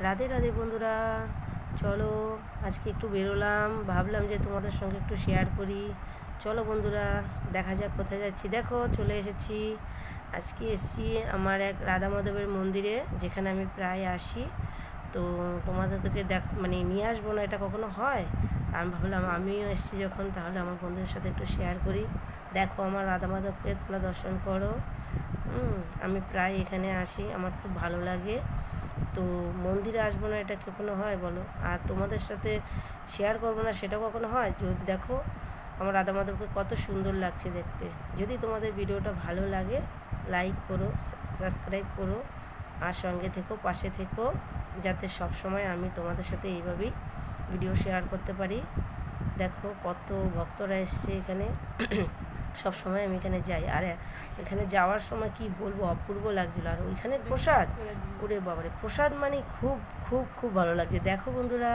রাধে রাধে বন্ধুরা, চলো আজকে একটু বেরোলাম, ভাবলাম যে তোমাদের সঙ্গে একটু শেয়ার করি। চলো বন্ধুরা, দেখা যাক কোথায় যাচ্ছি। দেখো চলে এসেছি। আজকে এসেছি আমার এক রাধা মাধবের মন্দিরে, যেখানে আমি প্রায় আসি। তো তোমাদেরকে নিয়ে আসবো না, এটা কখনো হয়? আমি ভাবলাম আমিও এসেছি যখন, তাহলে আমার বন্ধুদের সাথে একটু শেয়ার করি। দেখো আমার রাধা মাধবকে তোমরা দর্শন করো। আমি প্রায় এখানে আসি, আমার খুব ভালো লাগে। তো মন্দিরে আসবো না, এটা কখনো হয় বলো? আর তোমাদের সাথে শেয়ার করবো না, সেটা কখনো হয়? দেখো আমার রাধা মাধবকে কত সুন্দর লাগছে দেখতে। যদি তোমাদের ভিডিওটা ভালো লাগে, লাইক করো, সাবস্ক্রাইব করো, আর সঙ্গে থেকো, পাশে থেকো, যাতে সব সময় আমি তোমাদের সাথে এইভাবেই ভিডিও শেয়ার করতে পারি। দেখো কত ভক্তরা এসছে এখানে। সব সময় আমি এখানে যাই, আর এখানে যাওয়ার সময় কি বলবো, অপূর্ব লাগছিল। আর ওইখানে প্রসাদ, ওরে বাবারে, প্রসাদ মানে খুব খুব খুব ভালো লাগছে। দেখো বন্ধুরা।